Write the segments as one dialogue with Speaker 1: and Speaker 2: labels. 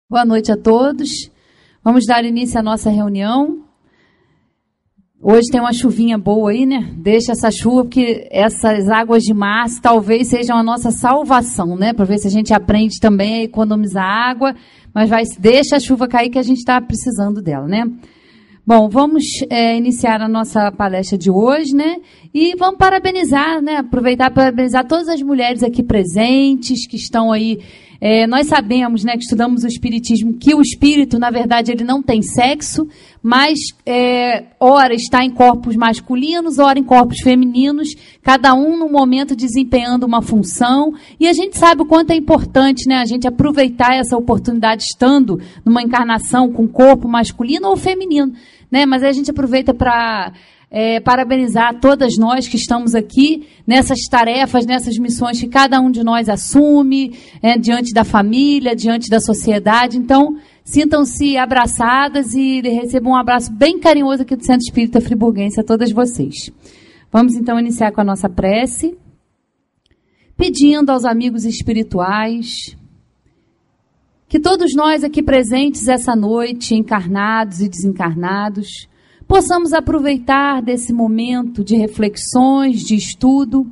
Speaker 1: Boa noite a todos. Vamos dar início à nossa reunião. Hoje tem uma chuvinha boa aí, né? Deixa essa chuva, porque essas águas de março talvez sejam a nossa salvação, né? Para ver se a gente aprende também a economizar água, mas deixa a chuva cair que a gente está precisando dela, né? Bom, vamos iniciar a nossa palestra de hoje, né? E vamos parabenizar, né? Aproveitar para parabenizar todas as mulheres aqui presentes, que estão aí. Nós sabemos, né, que estudamos o Espiritismo, que o Espírito, na verdade, ele não tem sexo, mas ora está em corpos masculinos, ora em corpos femininos, cada um no momento desempenhando uma função, e a gente sabe o quanto é importante, né, a gente aproveitar essa oportunidade estando numa encarnação com corpo masculino ou feminino, né, mas aí a gente aproveita para parabenizar todas nós que estamos aqui nessas tarefas, nessas missões que cada um de nós assume, diante da família, diante da sociedade. Então, sintam-se abraçadas e recebam um abraço bem carinhoso aqui do Centro Espírita Friburguense a todas vocês. Vamos então iniciar com a nossa prece, pedindo aos amigos espirituais que todos nós aqui presentes essa noite, encarnados e desencarnados, possamos aproveitar desse momento de reflexões, de estudo,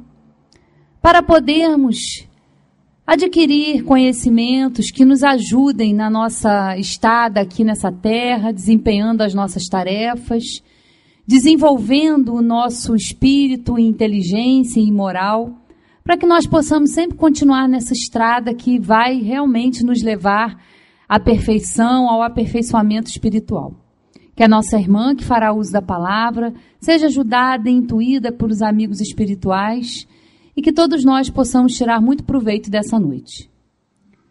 Speaker 1: para podermos adquirir conhecimentos que nos ajudem na nossa estada aqui nessa terra, desempenhando as nossas tarefas, desenvolvendo o nosso espírito e inteligência e moral, para que nós possamos sempre continuar nessa estrada que vai realmente nos levar à perfeição, ao aperfeiçoamento espiritual. Que a nossa irmã, que fará uso da palavra, seja ajudada e intuída pelos amigos espirituais e que todos nós possamos tirar muito proveito dessa noite.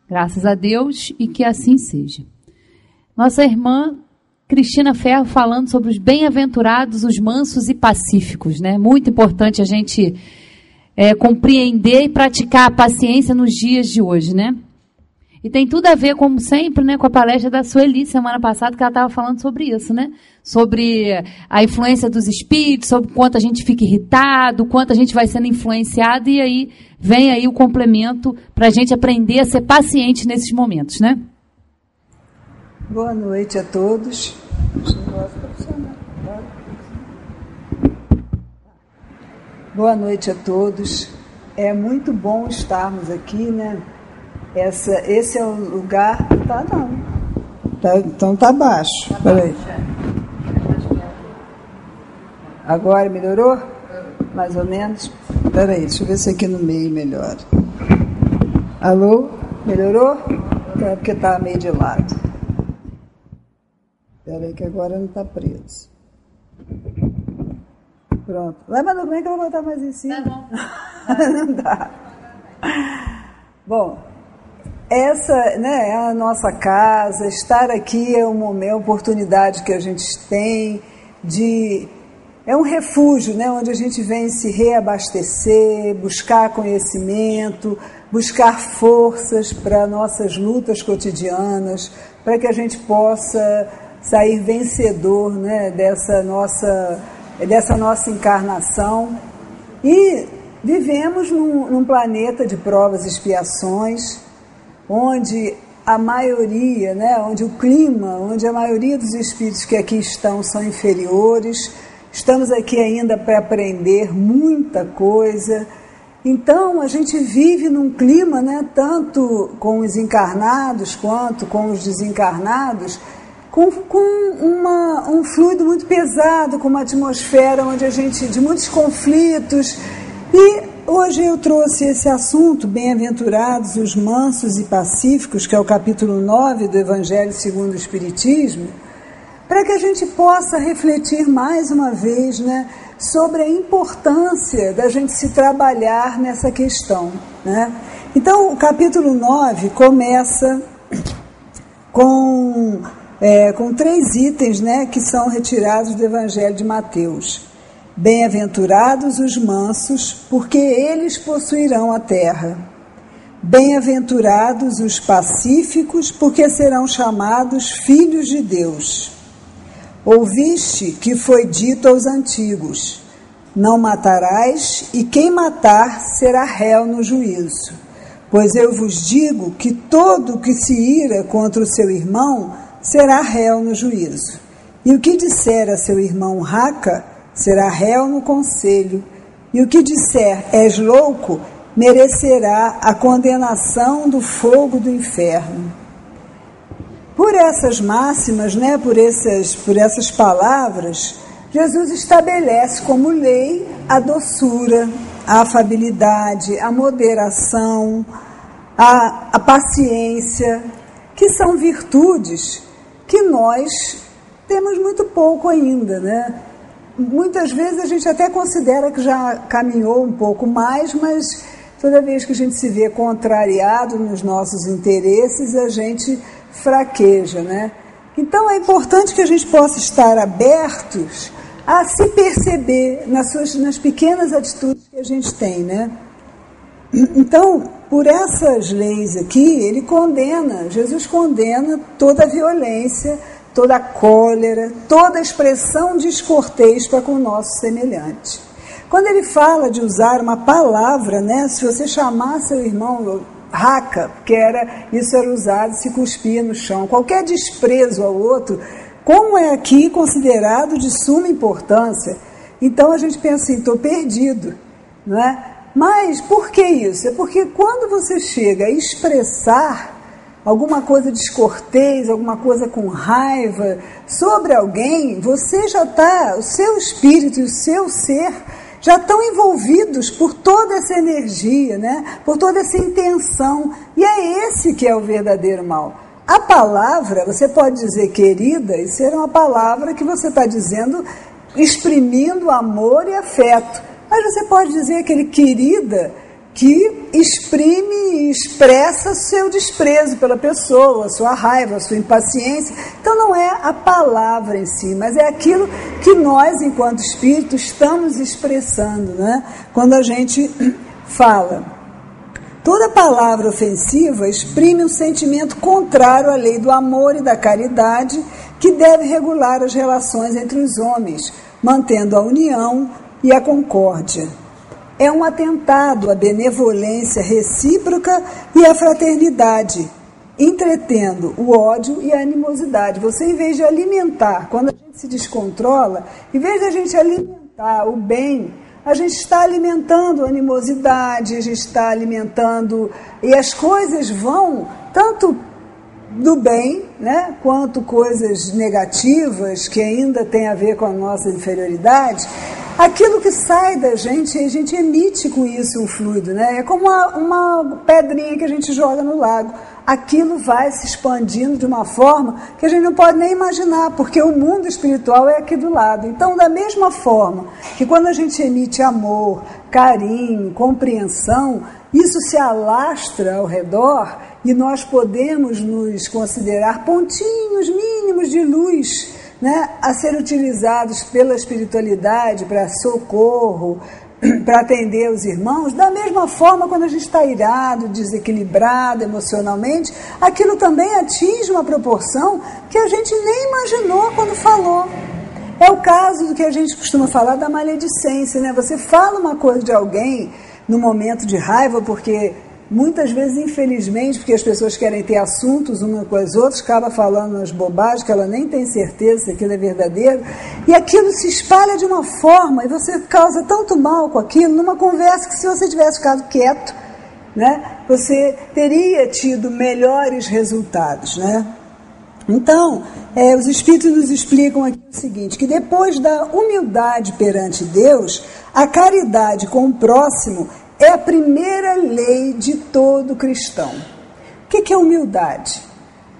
Speaker 1: Graças a Deus e que assim seja. Nossa irmã Cristina Ferro falando sobre os bem-aventurados, os mansos e pacíficos, né? Muito importante a gente compreender e praticar a paciência nos dias de hoje, né? E tem tudo a ver, como sempre, né, com a palestra da Sueli, semana passada, que ela estava falando sobre isso, né? Sobre a influência dos espíritos, sobre o quanto a gente fica irritado, o quanto a gente vai sendo influenciado, e aí vem aí o complemento para a gente aprender a ser paciente nesses momentos, né?
Speaker 2: Boa noite a todos. Boa noite a todos. É muito bom estarmos aqui, né? Esse é o lugar... Então tá baixo. Peraí. Agora melhorou? Mais ou menos? Peraí, deixa eu ver se aqui no meio melhora. Alô? Melhorou? É porque tá meio de lado. Peraí que agora não tá preso. Pronto. Leva no bem que eu vou botar mais em cima. Tá bom. Não dá. Bom... Essa, né, é a nossa casa, estar aqui é uma oportunidade que a gente tem é um refúgio, né, onde a gente vem se reabastecer, buscar conhecimento, buscar forças para nossas lutas cotidianas, para que a gente possa sair vencedor, né, dessa nossa encarnação. E vivemos num planeta de provas e expiações, onde a maioria, né, onde o clima, onde a maioria dos espíritos que aqui estão são inferiores, estamos aqui ainda para aprender muita coisa. Então, a gente vive num clima, né, tanto com os encarnados quanto com os desencarnados, com um fluido muito pesado, com uma atmosfera onde de muitos conflitos. E hoje eu trouxe esse assunto, bem-aventurados os mansos e pacíficos, que é o capítulo 9 do Evangelho segundo o Espiritismo, para que a gente possa refletir mais uma vez, né, sobre a importância da gente se trabalhar nessa questão, né? Então, o capítulo 9 começa com 3 itens, né, que são retirados do Evangelho de Mateus. Bem-aventurados os mansos, porque eles possuirão a terra. Bem-aventurados os pacíficos, porque serão chamados filhos de Deus. Ouviste que foi dito aos antigos: não matarás, e quem matar será réu no juízo. Pois eu vos digo que todo que se ira contra o seu irmão será réu no juízo. E o que disser a seu irmão raca, será réu no conselho. E o que disser és louco, merecerá a condenação do fogo do inferno. Por essas máximas, né, por essas palavras, Jesus estabelece como lei a doçura, a afabilidade, a moderação, a paciência, que são virtudes que nós temos muito pouco ainda, né? Muitas vezes a gente até considera que já caminhou um pouco mais, mas toda vez que a gente se vê contrariado nos nossos interesses, a gente fraqueja, né? Então é importante que a gente possa estar abertos a se perceber nas pequenas atitudes que a gente tem, né? Então, por essas leis aqui, Jesus condena toda a violência, toda a cólera, toda a expressão descortês para com o nosso semelhante. Quando ele fala de usar uma palavra, né, se você chamar seu irmão raca, porque isso era usado, se cuspia no chão, qualquer desprezo ao outro, como é aqui considerado de suma importância, então a gente pensa assim, estou perdido, não é? Mas por que isso? É porque quando você chega a expressar alguma coisa descortês, alguma coisa com raiva sobre alguém, você já está, o seu espírito e o seu ser já estão envolvidos por toda essa energia, né? Por toda essa intenção, e é esse que é o verdadeiro mal. A palavra, você pode dizer querida, e ser uma palavra que você está dizendo, exprimindo amor e afeto, mas você pode dizer aquele querida, que exprime e expressa seu desprezo pela pessoa, sua raiva, sua impaciência. Então não é a palavra em si, mas é aquilo que nós, enquanto espírito, estamos expressando, né? Quando a gente fala. Toda palavra ofensiva exprime um sentimento contrário à lei do amor e da caridade que deve regular as relações entre os homens, mantendo a união e a concórdia. É um atentado à benevolência recíproca e à fraternidade, entretendo o ódio e a animosidade. Você, em vez de alimentar, quando a gente se descontrola, em vez de a gente alimentar o bem, a gente está alimentando a animosidade, a gente está alimentando, e as coisas vão tanto do bem, né, quanto coisas negativas que ainda tem a ver com a nossa inferioridade. Aquilo que sai da gente, a gente emite com isso um fluido, né? É como uma pedrinha que a gente joga no lago. Aquilo vai se expandindo de uma forma que a gente não pode nem imaginar, porque o mundo espiritual é aqui do lado. Então, da mesma forma que quando a gente emite amor, carinho, compreensão, isso se alastra ao redor e nós podemos nos considerar pontinhos mínimos de luz, né, a ser utilizados pela espiritualidade para socorro, para atender os irmãos. Da mesma forma, quando a gente está irado, desequilibrado emocionalmente, aquilo também atinge uma proporção que a gente nem imaginou quando falou. É o caso do que a gente costuma falar da maledicência, né? Você fala uma coisa de alguém no momento de raiva, porque muitas vezes, infelizmente, porque as pessoas querem ter assuntos umas com as outras, acaba falando umas bobagens que ela nem tem certeza se aquilo é verdadeiro, e aquilo se espalha de uma forma, e você causa tanto mal com aquilo, numa conversa que, se você tivesse ficado quieto, né, você teria tido melhores resultados, né? Então, os Espíritos nos explicam aqui o seguinte, que depois da humildade perante Deus, a caridade com o próximo é a primeira lei de todo cristão. O que é humildade?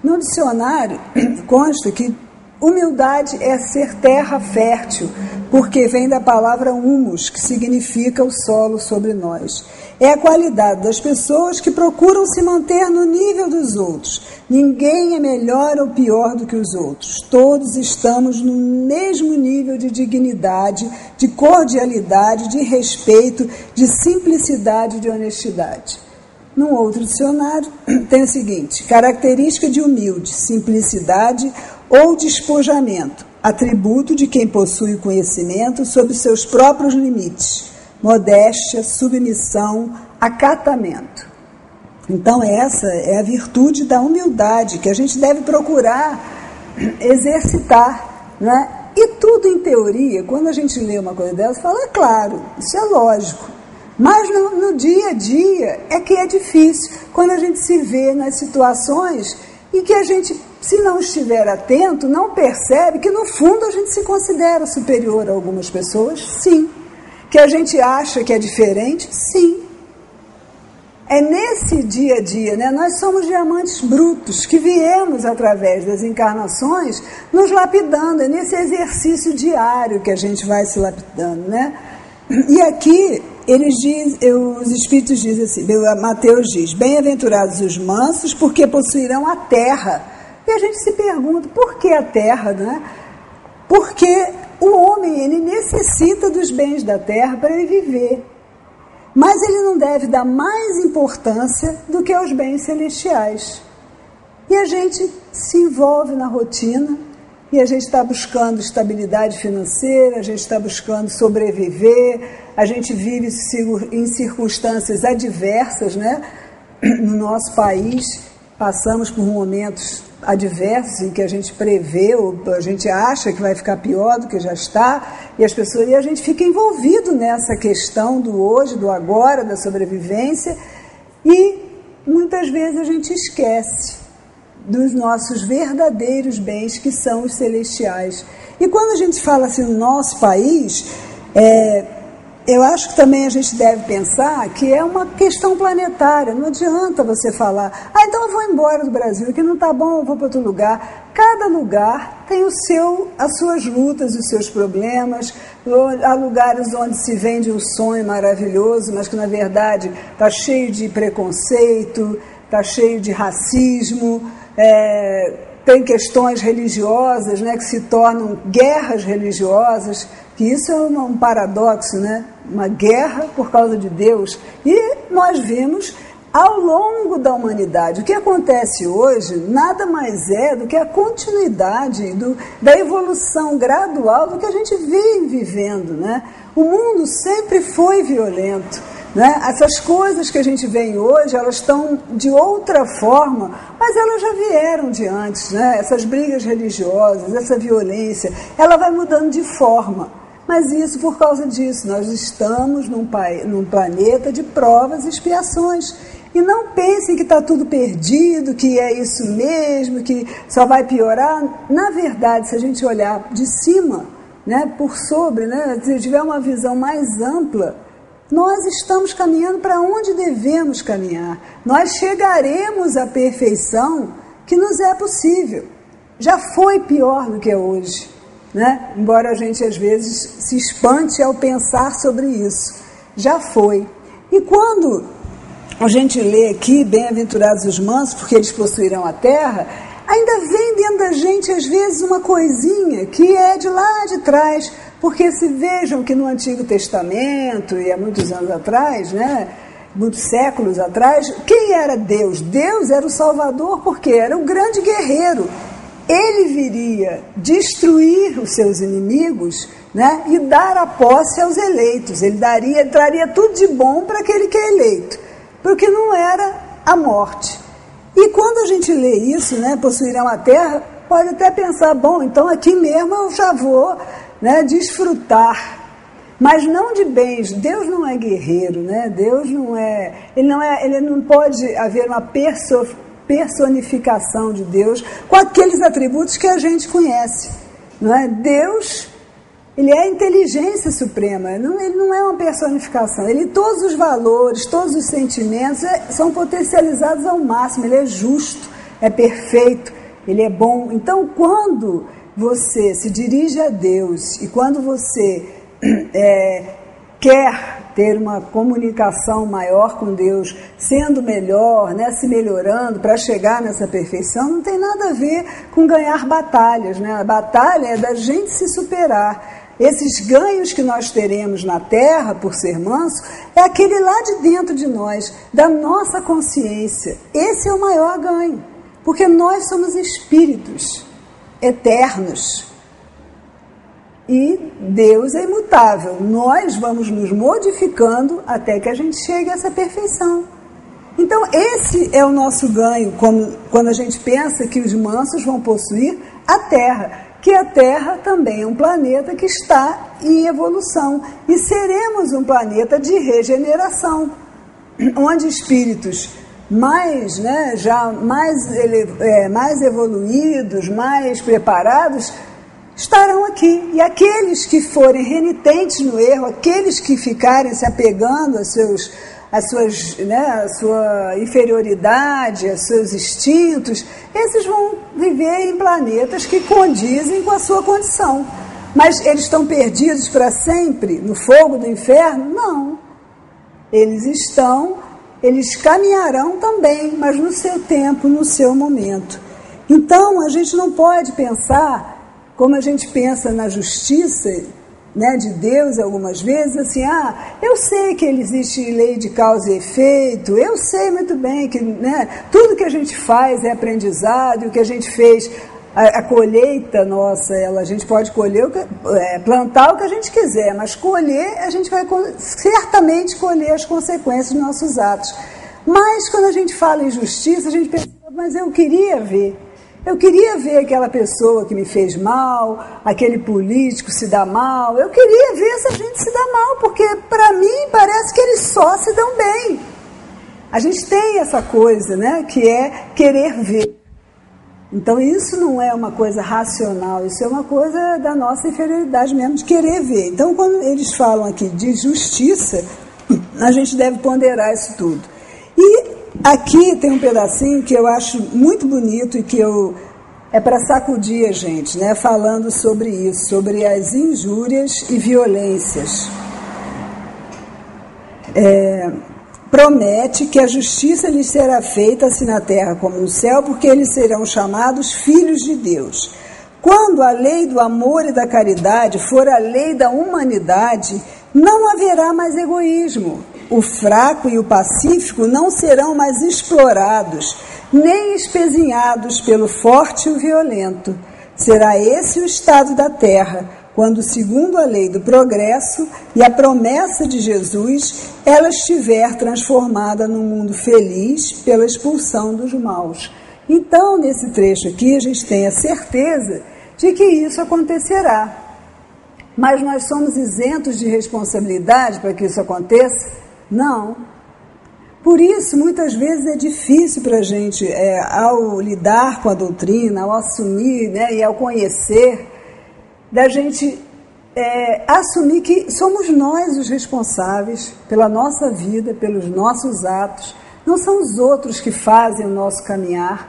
Speaker 2: No dicionário consta que humildade é ser terra fértil, porque vem da palavra humus, que significa o solo sobre nós. É a qualidade das pessoas que procuram se manter no nível dos outros. Ninguém é melhor ou pior do que os outros. Todos estamos no mesmo nível de dignidade, de cordialidade, de respeito, de simplicidade e de honestidade. Num outro dicionário tem o seguinte: característica de humilde, simplicidade ou despojamento, atributo de quem possui conhecimento sobre seus próprios limites, modéstia, submissão, acatamento. Então essa é a virtude da humildade que a gente deve procurar exercitar, né? E tudo em teoria, quando a gente lê uma coisa dessa, fala, é claro, isso é lógico. Mas no dia a dia é que é difícil, quando a gente se vê nas situações em que a gente, se não estiver atento, não percebe que no fundo a gente se considera superior a algumas pessoas, sim. Que a gente acha que é diferente, sim. É nesse dia a dia, né? Nós somos diamantes brutos que viemos através das encarnações nos lapidando, é nesse exercício diário que a gente vai se lapidando, né? E aqui eles os Espíritos dizem assim, Mateus diz, bem-aventurados os mansos porque possuirão a terra. E a gente se pergunta, por que a terra, né? Porque o homem, ele necessita dos bens da terra para ele viver. Mas ele não deve dar mais importância do que aos bens celestiais. E a gente se envolve na rotina, e a gente está buscando estabilidade financeira, a gente está buscando sobreviver, a gente vive em circunstâncias adversas, né? No nosso país, passamos por momentos adversos em que a gente prevê, ou a gente acha que vai ficar pior do que já está, e a gente fica envolvido nessa questão do hoje, do agora, da sobrevivência, e muitas vezes a gente esquece dos nossos verdadeiros bens, que são os celestiais. E quando a gente fala assim no nosso país, eu acho que também a gente deve pensar que é uma questão planetária. Não adianta você falar, então eu vou embora do Brasil, que não está bom, eu vou para outro lugar. Cada lugar tem as suas lutas, os seus problemas. Há lugares onde se vende um sonho maravilhoso, mas que na verdade está cheio de preconceito, está cheio de racismo, tem questões religiosas, né, que se tornam guerras religiosas, que isso é um paradoxo, né? Uma guerra por causa de Deus. E nós vimos ao longo da humanidade. O que acontece hoje nada mais é do que a continuidade da evolução gradual do que a gente vem vivendo, né? O mundo sempre foi violento, né? Essas coisas que a gente vê hoje, elas estão de outra forma, mas elas já vieram de antes, né? Essas brigas religiosas, essa violência, ela vai mudando de forma. Mas isso por causa disso, nós estamos num planeta de provas e expiações. E não pensem que está tudo perdido, que é isso mesmo, que só vai piorar. Na verdade, se a gente olhar de cima, né, por sobre, né, se tiver uma visão mais ampla, nós estamos caminhando para onde devemos caminhar. Nós chegaremos à perfeição que nos é possível. Já foi pior do que é hoje, né? Embora a gente às vezes se espante ao pensar sobre isso. Já foi. E quando a gente lê aqui, bem-aventurados os mansos, porque eles possuirão a terra, ainda vem dentro da gente às vezes uma coisinha que é de lá de trás, porque se vejam que no Antigo Testamento, e há muitos anos atrás, né, muitos séculos atrás, quem era Deus? Deus era o Salvador, porque era o grande guerreiro. Ele viria destruir os seus inimigos, né, e dar a posse aos eleitos. Ele traria tudo de bom para aquele que é eleito, porque não era a morte. E quando a gente lê isso, né, possuirão a terra, pode até pensar, bom, então aqui mesmo eu já vou, né, desfrutar, mas não de bens. Deus não é guerreiro, né? Deus não é, ele não pode haver uma personificação de Deus com aqueles atributos que a gente conhece, não é? Deus, ele é a inteligência suprema, ele não é uma personificação, todos os valores, todos os sentimentos são potencializados ao máximo, ele é justo, é perfeito, ele é bom. Então, quando você se dirige a Deus e quando você quer ter uma comunicação maior com Deus, sendo melhor, né, se melhorando para chegar nessa perfeição, não tem nada a ver com ganhar batalhas, né? A batalha é da gente se superar. Esses ganhos que nós teremos na Terra, por ser manso, é aquele lá de dentro de nós, da nossa consciência. Esse é o maior ganho, porque nós somos espíritos eternos. E Deus é imutável. Nós vamos nos modificando até que a gente chegue a essa perfeição. Então, esse é o nosso ganho, quando a gente pensa que os mansos vão possuir a Terra, que a Terra também é um planeta que está em evolução, e seremos um planeta de regeneração, onde espíritos mais, né, já mais evoluídos, mais preparados, estarão aqui. E aqueles que forem renitentes no erro, aqueles que ficarem se apegando a sua inferioridade, a seus instintos, esses vão viver em planetas que condizem com a sua condição. Mas eles estão perdidos para sempre no fogo do inferno? Não. Eles caminharão também, mas no seu tempo, no seu momento. Então, a gente não pode pensar, como a gente pensa na justiça, né, de Deus algumas vezes, assim, eu sei que existe lei de causa e efeito, eu sei muito bem que, né, tudo que a gente faz é aprendizado, e o que a gente fez, a colheita nossa, a gente pode colher, plantar o que a gente quiser, mas colher, a gente vai certamente colher as consequências dos nossos atos. Mas quando a gente fala em justiça, a gente pensa, mas eu queria ver aquela pessoa que me fez mal, aquele político se dar mal. Eu queria ver essa gente se dar mal, porque para mim parece que eles só se dão bem. A gente tem essa coisa, né, que é querer ver. Então isso não é uma coisa racional, isso é uma coisa da nossa inferioridade mesmo, de querer ver. Então quando eles falam aqui de justiça, a gente deve ponderar isso tudo. E aqui tem um pedacinho que eu acho muito bonito e que é para sacudir a gente, né? Falando sobre isso, sobre as injúrias e violências. Promete que a justiça lhes será feita assim na terra como no céu, porque eles serão chamados filhos de Deus. Quando a lei do amor e da caridade for a lei da humanidade, não haverá mais egoísmo. O fraco e o pacífico não serão mais explorados, nem espezinhados pelo forte e o violento. Será esse o estado da terra, quando, segundo a lei do progresso e a promessa de Jesus, ela estiver transformada num mundo feliz pela expulsão dos maus. Então, nesse trecho aqui, a gente tem a certeza de que isso acontecerá. Mas nós somos isentos de responsabilidade para que isso aconteça? Não. Por isso, muitas vezes é difícil para a gente, ao lidar com a doutrina, ao assumir, né, e ao conhecer, da gente assumir que somos nós os responsáveis pela nossa vida, pelos nossos atos. Não são os outros que fazem o nosso caminhar,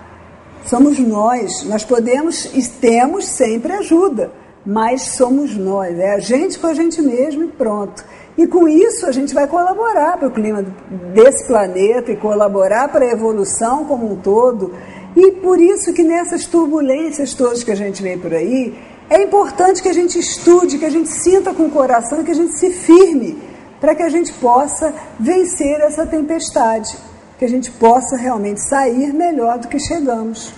Speaker 2: somos nós. Nós podemos e temos sempre ajuda, mas somos nós, é a gente com a gente mesmo e pronto. E com isso a gente vai colaborar para o clima desse planeta e colaborar para a evolução como um todo. E por isso que nessas turbulências todas que a gente vê por aí, é importante que a gente estude, que a gente sinta com o coração, que a gente se firme, para que a gente possa vencer essa tempestade, que a gente possa realmente sair melhor do que chegamos.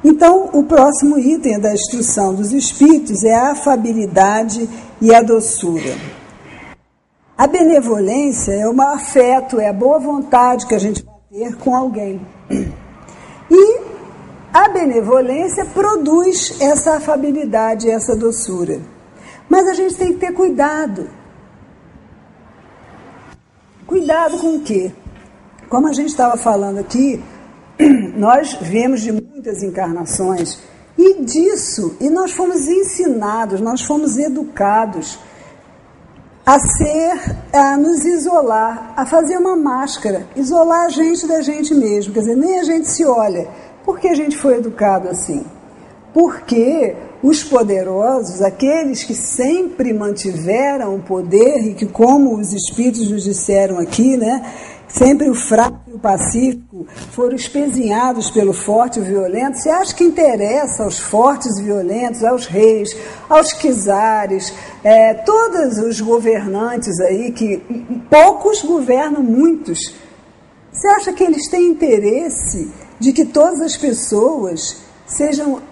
Speaker 2: Então, o próximo item da instrução dos espíritos é a afabilidade e a doçura. A benevolência é o afeto, é a boa vontade que a gente vai ter com alguém. E a benevolência produz essa afabilidade, essa doçura. Mas a gente tem que ter cuidado. Cuidado com o quê? Como a gente estava falando aqui, nós viemos de muitas encarnações e nós fomos ensinados, nós fomos educados a nos isolar, a fazer uma máscara, isolar a gente da gente mesmo, quer dizer, nem a gente se olha. Por que a gente foi educado assim? Porque os poderosos, aqueles que sempre mantiveram o poder e que, como os espíritos nos disseram aqui, né, sempre o fraco e o pacífico foram espezinhados pelo forte e o violento. Você acha que interessa aos fortes e violentos, aos reis, aos czares, todos os governantes aí, que poucos governam muitos? Você acha que eles têm interesse de que todas as pessoas sejam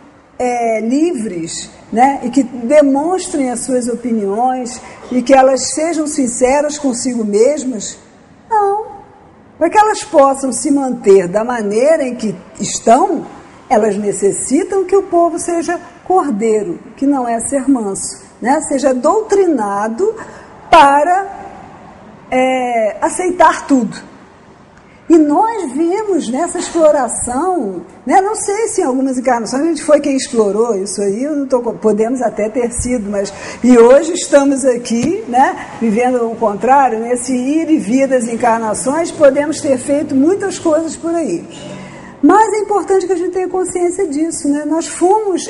Speaker 2: livres, né, e que demonstrem as suas opiniões e que elas sejam sinceras consigo mesmas? Não. Para que elas possam se manter da maneira em que estão, elas necessitam que o povo seja cordeiro, que não é ser manso, né? Seja doutrinado para aceitar tudo. E nós vemos nessa exploração, né? Não sei se em algumas encarnações a gente foi quem explorou isso aí, podemos até ter sido, mas e hoje estamos aqui, né? Vivendo o contrário, nesse ir e vir das encarnações, podemos ter feito muitas coisas por aí. Mas é importante que a gente tenha consciência disso, né?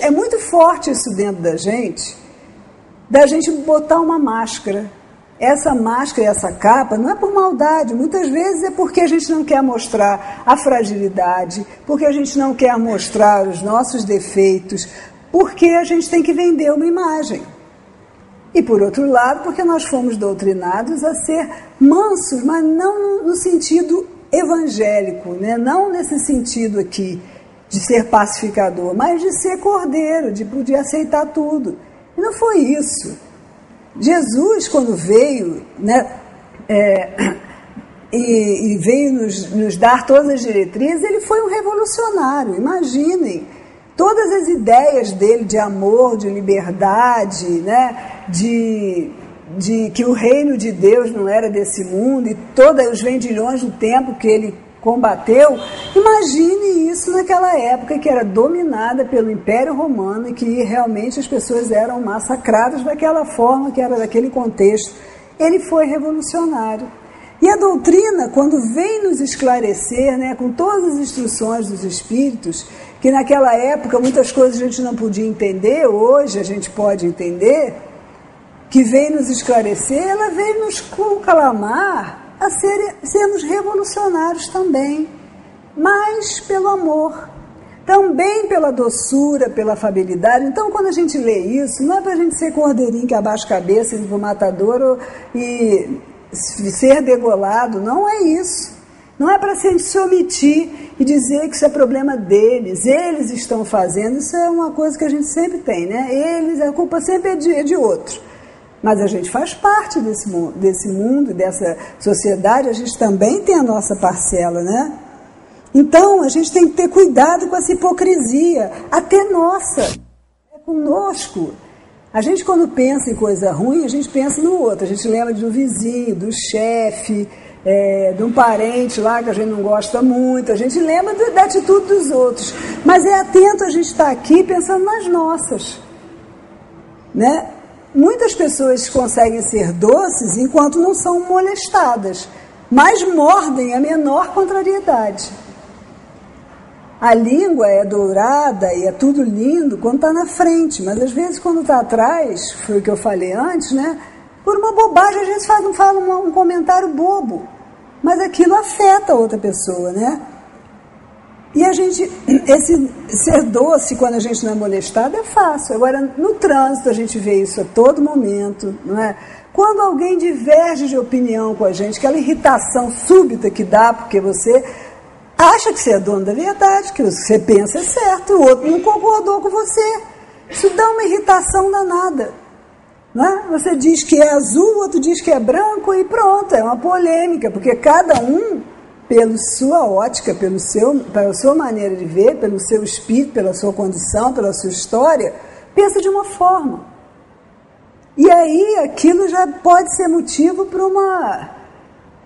Speaker 2: É muito forte isso dentro da gente botar uma máscara. Essa máscara e essa capa não é por maldade, muitas vezes é porque a gente não quer mostrar a fragilidade, porque a gente não quer mostrar os nossos defeitos, porque a gente tem que vender uma imagem. E por outro lado, porque nós fomos doutrinados a ser mansos, mas não no sentido evangélico, né? Não nesse sentido aqui de ser pacificador, mas de ser cordeiro, de poder aceitar tudo. E não foi isso. Jesus, quando veio, né, e veio nos dar todas as diretrizes, ele foi um revolucionário. Imaginem, todas as ideias dele de amor, de liberdade, né, de que o reino de Deus não era desse mundo, e todos os vendilhões do tempo que ele combateu. Imagine isso naquela época que era dominada pelo Império Romano e que realmente as pessoas eram massacradas daquela forma, que era daquele contexto. Ele foi revolucionário. E a doutrina, quando vem nos esclarecer, né, com todas as instruções dos Espíritos, que naquela época muitas coisas a gente não podia entender, hoje a gente pode entender, que vem nos esclarecer, ela vem nos conclamar a sermos revolucionários também, mas pelo amor, também pela doçura, pela afabilidade. Então, quando a gente lê isso, não é para a gente ser cordeirinho que abaixa a cabeça e ir para o matadouro e ser degolado, não é isso. Não é para se omitir e dizer que isso é problema deles, eles estão fazendo, isso é uma coisa que a gente sempre tem, né? Eles, a culpa sempre é de outro. Mas a gente faz parte desse mundo, dessa sociedade, a gente também tem a nossa parcela, né? Então, a gente tem que ter cuidado com essa hipocrisia, até nossa, é conosco. A gente, quando pensa em coisa ruim, a gente pensa no outro, a gente lembra do vizinho, do chefe, de um parente lá que a gente não gosta muito, a gente lembra da atitude dos outros, mas é atento a gente estar aqui pensando nas nossas, né? Muitas pessoas conseguem ser doces enquanto não são molestadas, mas mordem a menor contrariedade. A língua é dourada e é tudo lindo quando está na frente, mas às vezes quando está atrás, foi o que eu falei antes, né? Por uma bobagem, a gente fala um comentário bobo, mas aquilo afeta a outra pessoa, né? E esse ser doce quando a gente não é molestado é fácil. Agora, no trânsito a gente vê isso a todo momento, não é? Quando alguém diverge de opinião com a gente, aquela irritação súbita que dá, porque você acha que você é dono da verdade, que você pensa é certo, o outro não concordou com você. Isso dá uma irritação danada. Não é? Você diz que é azul, o outro diz que é branco e pronto, é uma polêmica, porque cada um, pela sua ótica, pela sua maneira de ver, pelo seu espírito, pela sua condição, pela sua história, pensa de uma forma. E aí aquilo já pode ser motivo para uma...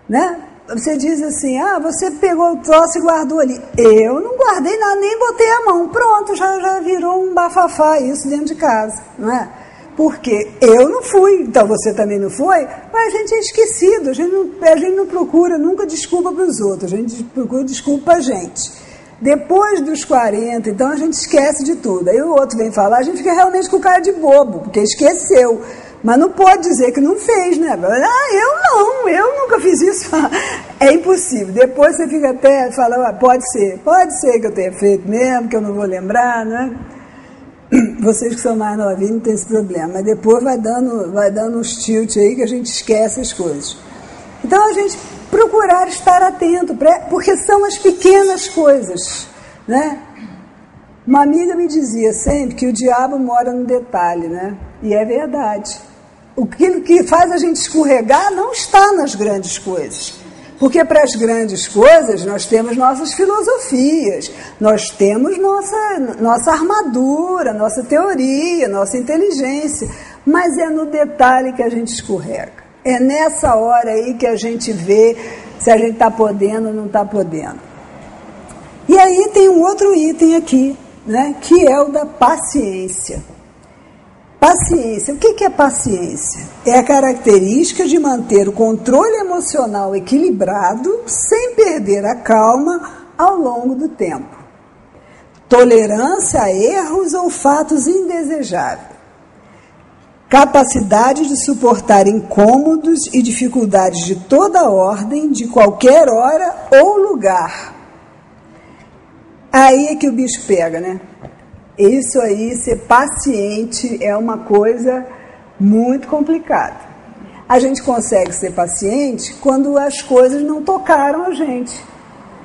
Speaker 2: né? Você diz assim, você pegou o troço e guardou ali. Eu não guardei nada, nem botei a mão. Pronto, já virou um bafafá isso dentro de casa, não é? Porque eu não fui, então você também não foi, mas a gente é esquecido, a gente não procura nunca desculpa para os outros, a gente procura desculpa para a gente. Depois dos 40, então a gente esquece de tudo. Aí o outro vem falar, a gente fica realmente com cara de bobo, porque esqueceu. Mas não pode dizer que não fez, né? Eu nunca fiz isso. É impossível. Depois você fica até falando, pode ser que eu tenha feito mesmo, que eu não vou lembrar, né? Vocês que são mais novinhos não tem esse problema, mas depois vai dando uns tilt aí que a gente esquece as coisas. Então a gente procurar estar atento, porque são as pequenas coisas, né? Uma amiga me dizia sempre que o diabo mora no detalhe, né? E é verdade. Aquilo que faz a gente escorregar não está nas grandes coisas. Porque para as grandes coisas nós temos nossas filosofias, nós temos nossa armadura, nossa teoria, nossa inteligência, mas é no detalhe que a gente escorrega. É nessa hora aí que a gente vê se a gente está podendo ou não está podendo. E aí tem um outro item aqui, né, que é o da paciência. Paciência, o que é paciência? É a característica de manter o controle emocional equilibrado sem perder a calma ao longo do tempo. Tolerância a erros ou fatos indesejáveis. Capacidade de suportar incômodos e dificuldades de toda ordem, de qualquer hora ou lugar. Aí é que o bicho pega, né? Isso aí, ser paciente é uma coisa muito complicada. A gente consegue ser paciente quando as coisas não tocaram a gente.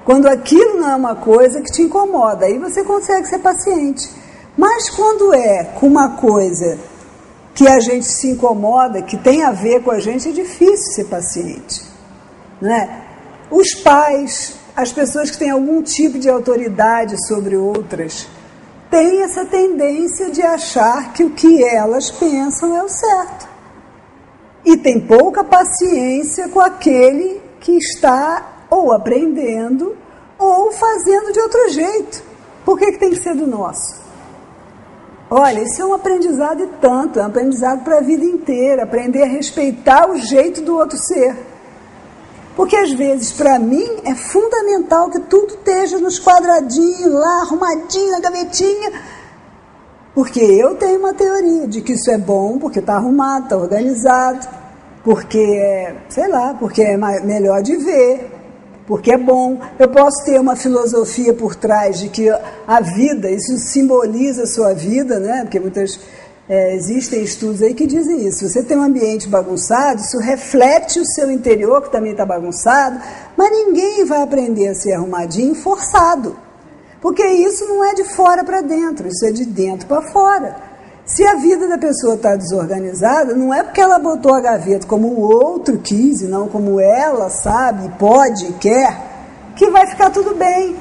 Speaker 2: Quando aquilo não é uma coisa que te incomoda, aí você consegue ser paciente. Mas quando é com uma coisa que a gente se incomoda, que tem a ver com a gente, é difícil ser paciente, né? Os pais, as pessoas que têm algum tipo de autoridade sobre outras, tem essa tendência de achar que o que elas pensam é o certo. E tem pouca paciência com aquele que está ou aprendendo ou fazendo de outro jeito. Por que tem que ser do nosso? Olha, isso é um aprendizado e tanto, é um aprendizado para a vida inteira, aprender a respeitar o jeito do outro ser. Porque às vezes, para mim, é fundamental que tudo esteja nos quadradinhos, lá, arrumadinho, na gavetinha. Porque eu tenho uma teoria de que isso é bom, porque está arrumado, está organizado, porque, sei lá, porque é melhor de ver, porque é bom. Eu posso ter uma filosofia por trás de que a vida, isso simboliza a sua vida, né? Porque existem estudos aí que dizem isso. Se você tem um ambiente bagunçado, isso reflete o seu interior, que também está bagunçado, mas ninguém vai aprender a ser arrumadinho forçado. Porque isso não é de fora para dentro, isso é de dentro para fora. Se a vida da pessoa está desorganizada, não é porque ela botou a gaveta como o outro quis, e não como ela sabe, pode, quer, que vai ficar tudo bem.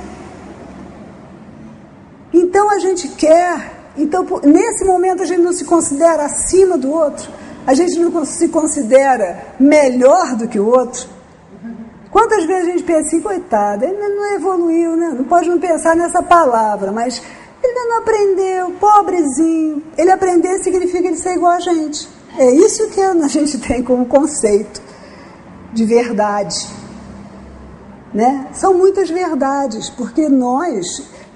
Speaker 2: Então a gente quer... Então, nesse momento, a gente não se considera acima do outro, a gente não se considera melhor do que o outro. Quantas vezes a gente pensa assim, coitado, ele não evoluiu, né? Não pode não pensar nessa palavra, mas ele ainda não aprendeu, pobrezinho. Ele aprender significa ele ser igual a gente. É isso que a gente tem como conceito de verdade, né? São muitas verdades, porque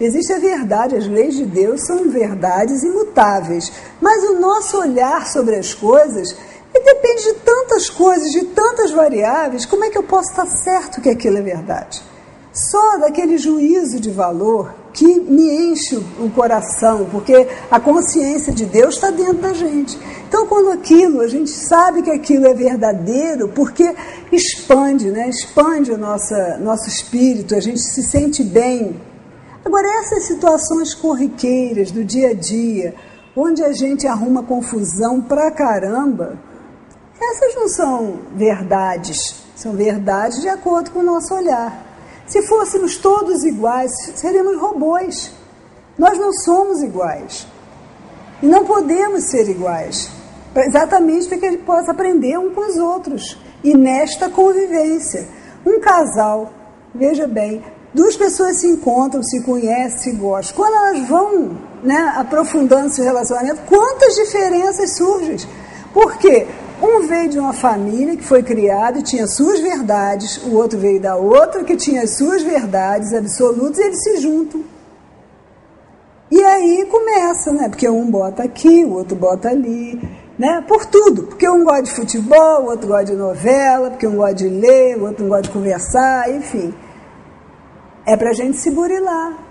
Speaker 2: existe a verdade, as leis de Deus são verdades imutáveis, mas o nosso olhar sobre as coisas depende de tantas coisas, de tantas variáveis. Como é que eu posso estar certo que aquilo é verdade? Só daquele juízo de valor que me enche o coração, porque a consciência de Deus está dentro da gente. Então, quando a gente sabe que aquilo é verdadeiro, porque expande, né? Expande o nosso espírito, a gente se sente bem. Agora, essas situações corriqueiras do dia a dia, onde a gente arruma confusão pra caramba, essas não são verdades, são verdades de acordo com o nosso olhar. Se fôssemos todos iguais, seríamos robôs. Nós não somos iguais. E não podemos ser iguais, exatamente para que a gente possa aprender um com os outros. E nesta convivência, um casal, veja bem, duas pessoas se encontram, se conhecem, se gostam. Quando elas vão, né, aprofundando seu relacionamento, quantas diferenças surgem? Por quê? Um veio de uma família que foi criada e tinha suas verdades, o outro veio da outra que tinha as suas verdades absolutas, e eles se juntam. E aí começa, né? Porque um bota aqui, o outro bota ali, né? Por tudo. Porque um gosta de futebol, o outro gosta de novela, porque um gosta de ler, o outro não gosta de conversar, enfim. É pra gente se burilar.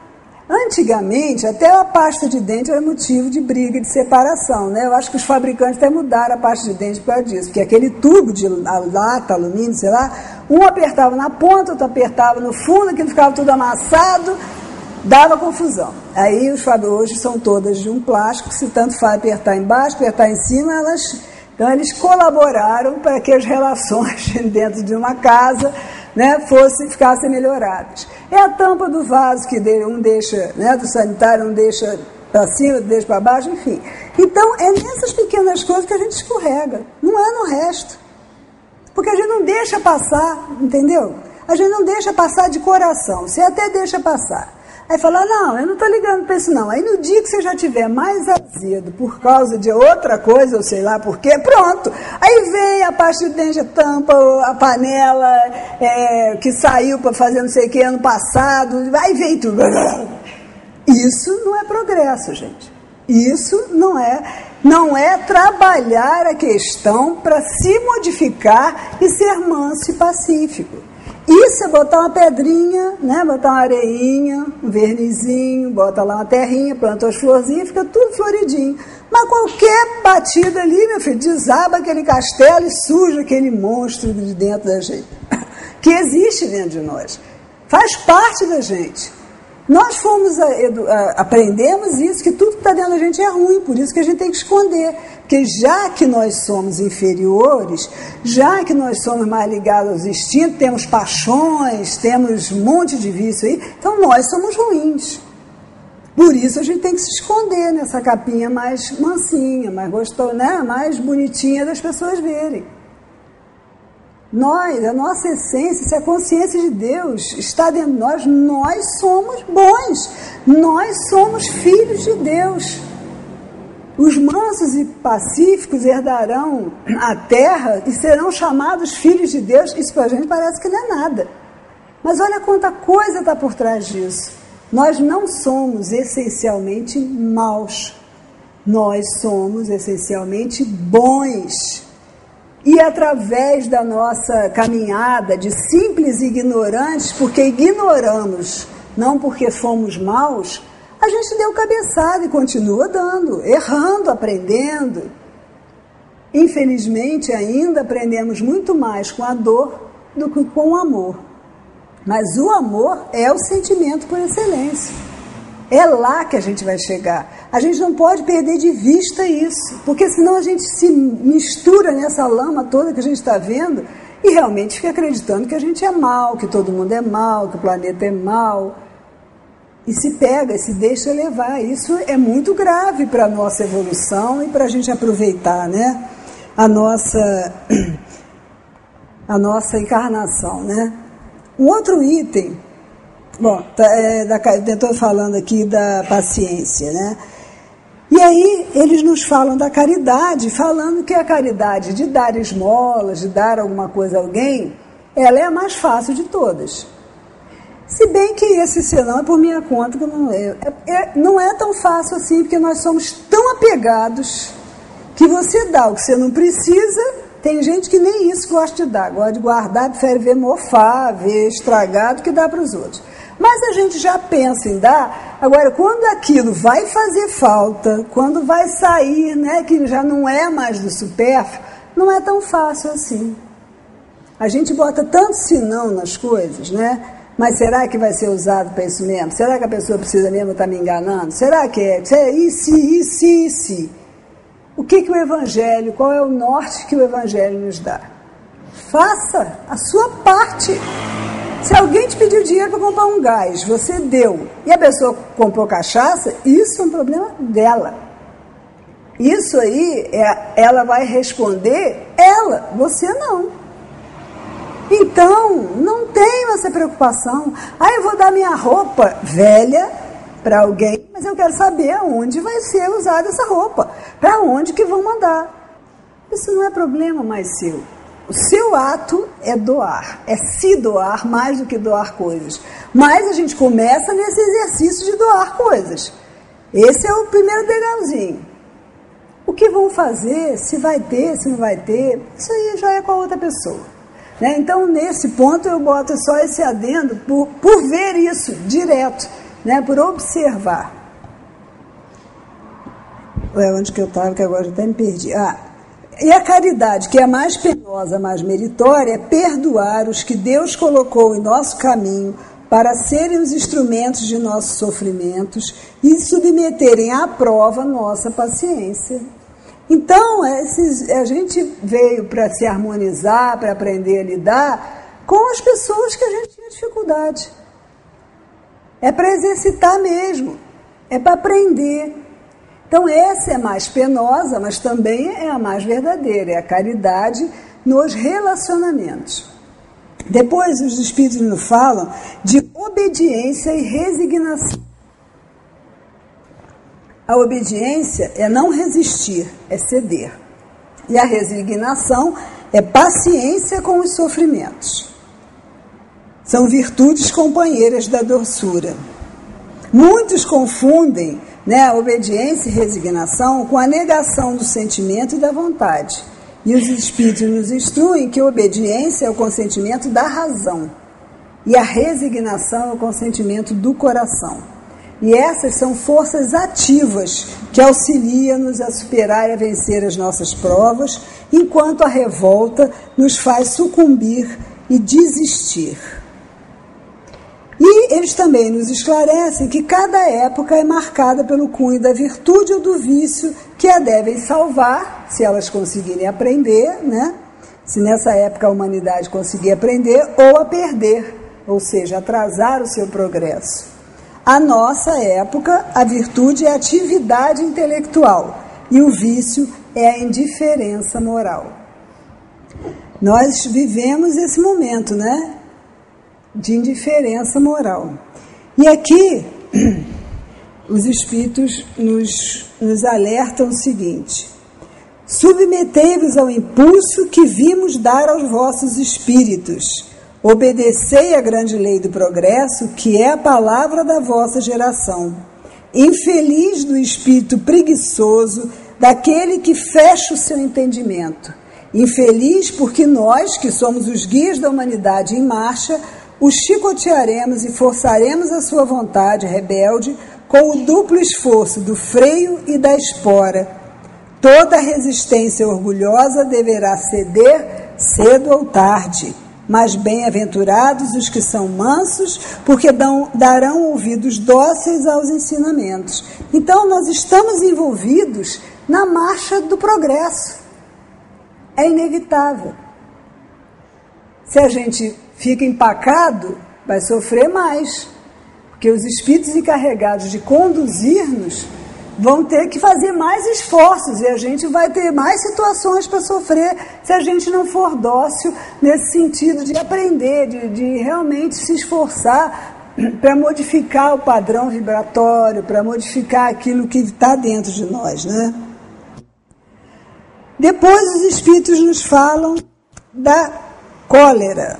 Speaker 2: Antigamente, até a pasta de dente era motivo de briga, de separação, né? Eu acho que os fabricantes até mudaram a pasta de dente por causa disso, porque aquele tubo de lata, alumínio, sei lá, um apertava na ponta, outro apertava no fundo, aquilo ficava tudo amassado, dava confusão. Aí hoje são todas de um plástico, se tanto faz apertar embaixo, apertar em cima, então eles colaboraram para que as relações dentro de uma casa né, ficassem melhoradas. É a tampa do vaso que um deixa, né, do sanitário, um deixa para cima, deixa para baixo, enfim. Então, é nessas pequenas coisas que a gente escorrega, não é no resto. Porque a gente não deixa passar, entendeu? A gente não deixa passar de coração, você até deixa passar. Aí fala, não, eu não estou ligando para isso não. Aí no dia que você já tiver mais azedo por causa de outra coisa, ou sei lá por quê, pronto. Aí vem a pasta de dente, a tampa, a panela que saiu para fazer não sei o que ano passado, aí vem tudo. Isso não é progresso, gente. Isso não é trabalhar a questão para se modificar e ser manso e pacífico. Isso é botar uma pedrinha, né? Botar uma areinha, um vernizinho, bota lá uma terrinha, planta as florzinhas, fica tudo floridinho. Mas qualquer batida ali, meu filho, desaba aquele castelo e suja aquele monstro de dentro da gente, que existe dentro de nós. Faz parte da gente. Nós aprendemos isso, que tudo que está dentro da gente é ruim, por isso que a gente tem que esconder. Porque já que nós somos inferiores, já que nós somos mais ligados aos instintos, temos paixões, temos um monte de vício aí, então nós somos ruins. Por isso a gente tem que se esconder nessa capinha mais mansinha, mais gostosa, né? Mais bonitinha das pessoas verem. A nossa essência, se a consciência de Deus está dentro de nós somos bons, nós somos filhos de Deus. Os mansos e pacíficos herdarão a terra e serão chamados filhos de Deus. Isso para a gente parece que não é nada. Mas olha quanta coisa está por trás disso. Nós não somos essencialmente maus, nós somos essencialmente bons. E através da nossa caminhada de simples ignorantes, porque ignoramos, não porque fomos maus, a gente deu cabeçada e continua dando, errando, aprendendo. Infelizmente, ainda aprendemos muito mais com a dor do que com o amor. Mas o amor é o sentimento por excelência. É lá que a gente vai chegar. A gente não pode perder de vista isso, porque senão a gente se mistura nessa lama toda que a gente está vendo e realmente fica acreditando que a gente é mal, que todo mundo é mal, que o planeta é mal. E se pega, se deixa levar. Isso é muito grave para a nossa evolução e para a gente aproveitar, né, a nossa encarnação, né? Um outro item, bom, estou falando aqui da paciência, né? E aí eles nos falam da caridade, falando que a caridade de dar esmolas, de dar alguma coisa a alguém, ela é a mais fácil de todas. Se bem que esse senão é por minha conta, que não é tão fácil assim, porque nós somos tão apegados que você dá o que você não precisa. Tem gente que nem isso gosta de dar, gosta de guardar, prefere ver mofar, ver estragado, que dá para os outros. Mas a gente já pensa em dar. Agora, quando aquilo vai fazer falta, quando vai sair, né, que já não é mais do supérfluo, não é tão fácil assim. A gente bota tanto senão nas coisas, né? Mas será que vai ser usado para isso mesmo? Será que a pessoa precisa mesmo estar me enganando? Será que é? E se? O que o Evangelho, qual é o norte que o Evangelho nos dá? Faça a sua parte. Se alguém te pediu dinheiro para comprar um gás, você deu, e a pessoa comprou cachaça, isso é um problema dela. Isso aí, ela vai responder, você não. Então, não tenho essa preocupação. Eu vou dar minha roupa velha para alguém, mas eu quero saber aonde vai ser usada essa roupa, para onde que vão mandar. Isso não é problema mais seu. O seu ato é doar, é se doar mais do que doar coisas. Mas a gente começa nesse exercício de doar coisas. Esse é o primeiro degrauzinho. O que vão fazer, se vai ter, se não vai ter, isso aí já é com a outra pessoa. Né? Então, nesse ponto, eu boto só esse adendo por ver isso direto, né? Por observar. Onde que eu estava, que agora eu até me perdi. E a caridade, que é mais penosa, mais meritória, é perdoar os que Deus colocou em nosso caminho para serem os instrumentos de nossos sofrimentos e submeterem à prova nossa paciência. Então, a gente veio para se harmonizar, para aprender a lidar com as pessoas que a gente tinha dificuldade. É para exercitar mesmo, é para aprender. Então essa é mais penosa, mas também é a mais verdadeira, é a caridade nos relacionamentos. Depois os Espíritos nos falam de obediência e resignação. A obediência é não resistir, é ceder. E a resignação é paciência com os sofrimentos. São virtudes companheiras da doçura. Muitos confundem, a obediência e resignação com a negação do sentimento e da vontade. E os Espíritos nos instruem que a obediência é o consentimento da razão e a resignação é o consentimento do coração. E essas são forças ativas que auxiliam-nos a superar e a vencer as nossas provas, enquanto a revolta nos faz sucumbir e desistir. E eles também nos esclarecem que cada época é marcada pelo cunho da virtude ou do vício que a devem salvar, se elas conseguirem aprender, se nessa época a humanidade conseguir aprender, ou a perder, ou seja, atrasar o seu progresso. A nossa época, a virtude é a atividade intelectual e o vício é a indiferença moral. Nós vivemos esse momento, de indiferença moral. E aqui, os Espíritos nos alertam o seguinte: submetei-vos ao impulso que vimos dar aos vossos espíritos. Obedecei à grande lei do progresso, que é a palavra da vossa geração. Infeliz do espírito preguiçoso, daquele que fecha o seu entendimento. Infeliz porque nós, que somos os guias da humanidade em marcha, o chicotearemos e forçaremos a sua vontade rebelde com o duplo esforço do freio e da espora. Toda resistência orgulhosa deverá ceder cedo ou tarde. Mas bem-aventurados os que são mansos, porque darão ouvidos dóceis aos ensinamentos. Então, nós estamos envolvidos na marcha do progresso. É inevitável. Se a gente fica empacado, vai sofrer mais, porque os espíritos encarregados de conduzir-nos vão ter que fazer mais esforços e a gente vai ter mais situações para sofrer se a gente não for dócil nesse sentido de aprender, de realmente se esforçar para modificar o padrão vibratório, para modificar aquilo que está dentro de nós, Depois os Espíritos nos falam da cólera,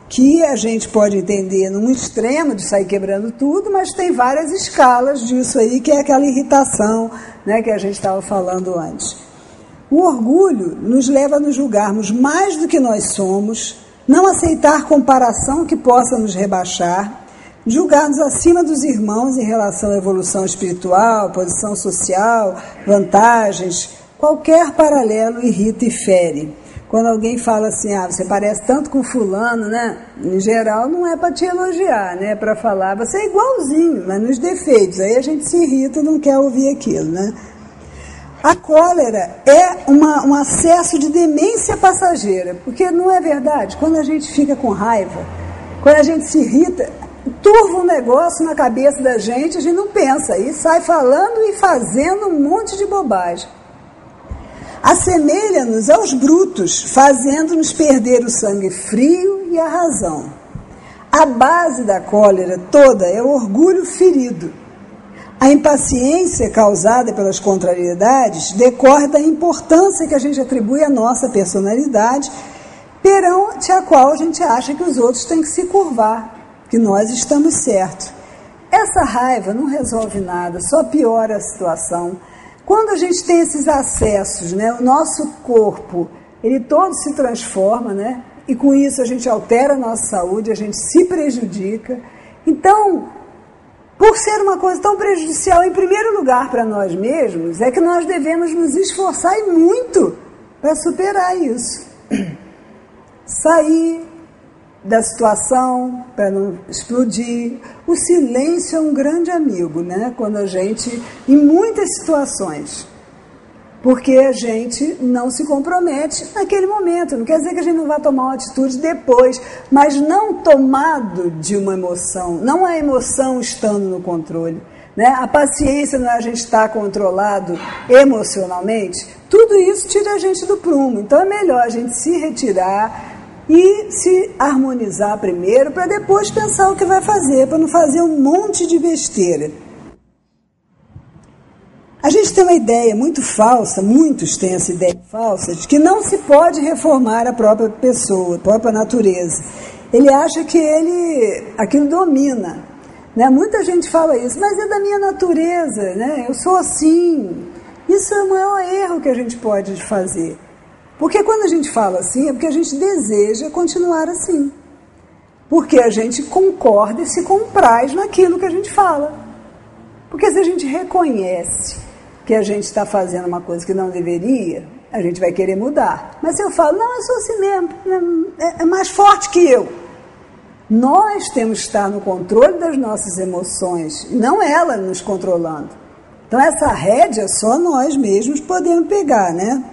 Speaker 2: que a gente pode entender num extremo de sair quebrando tudo, mas tem várias escalas disso aí, que é aquela irritação, que a gente estava falando antes. O orgulho nos leva a nos julgarmos mais do que nós somos, não aceitar comparação que possa nos rebaixar, julgar-nos acima dos irmãos em relação à evolução espiritual, posição social, vantagens. Qualquer paralelo irrita e fere. Quando alguém fala assim, você parece tanto com fulano, Em geral, não é para te elogiar, É para falar, você é igualzinho, mas nos defeitos. Aí a gente se irrita e não quer ouvir aquilo, A cólera é um acesso de demência passageira, porque não é verdade? Quando a gente fica com raiva, quando a gente se irrita, turva um negócio na cabeça da gente, a gente não pensa, e sai falando e fazendo um monte de bobagem. Assemelha-nos aos brutos, fazendo-nos perder o sangue frio e a razão. A base da cólera toda é o orgulho ferido. A impaciência causada pelas contrariedades decorre da importância que a gente atribui à nossa personalidade, perante a qual a gente acha que os outros têm que se curvar, que nós estamos certos. Essa raiva não resolve nada, só piora a situação. Quando a gente tem esses acessos, o nosso corpo, ele todo se transforma, e com isso a gente altera a nossa saúde, a gente se prejudica. Então, por ser uma coisa tão prejudicial, em primeiro lugar para nós mesmos, é que nós devemos nos esforçar e muito para superar isso. Sair da situação, para não explodir. O silêncio é um grande amigo, Quando a gente, em muitas situações, porque a gente não se compromete naquele momento. Não quer dizer que a gente não vai tomar uma atitude depois, mas não tomado de uma emoção, não a emoção estando no controle, né? A paciência não é a gente estar controlado emocionalmente. Tudo isso tira a gente do prumo. Então é melhor a gente se retirar e se harmonizar primeiro, para depois pensar o que vai fazer, para não fazer um monte de besteira. A gente tem uma ideia muito falsa, muitos têm essa ideia falsa, de que não se pode reformar a própria pessoa, a própria natureza. Ele acha que aquilo domina, né? Muita gente fala isso, mas é da minha natureza, né? Eu sou assim. Isso é o maior erro que a gente pode fazer. Porque quando a gente fala assim, é porque a gente deseja continuar assim. Porque a gente concorda e se compraz naquilo que a gente fala. Porque se a gente reconhece que a gente está fazendo uma coisa que não deveria, a gente vai querer mudar. Mas se eu falo, não, eu sou assim mesmo, é mais forte que eu. Nós temos que estar no controle das nossas emoções, não ela nos controlando. Então essa rédea só nós mesmos podemos pegar, né?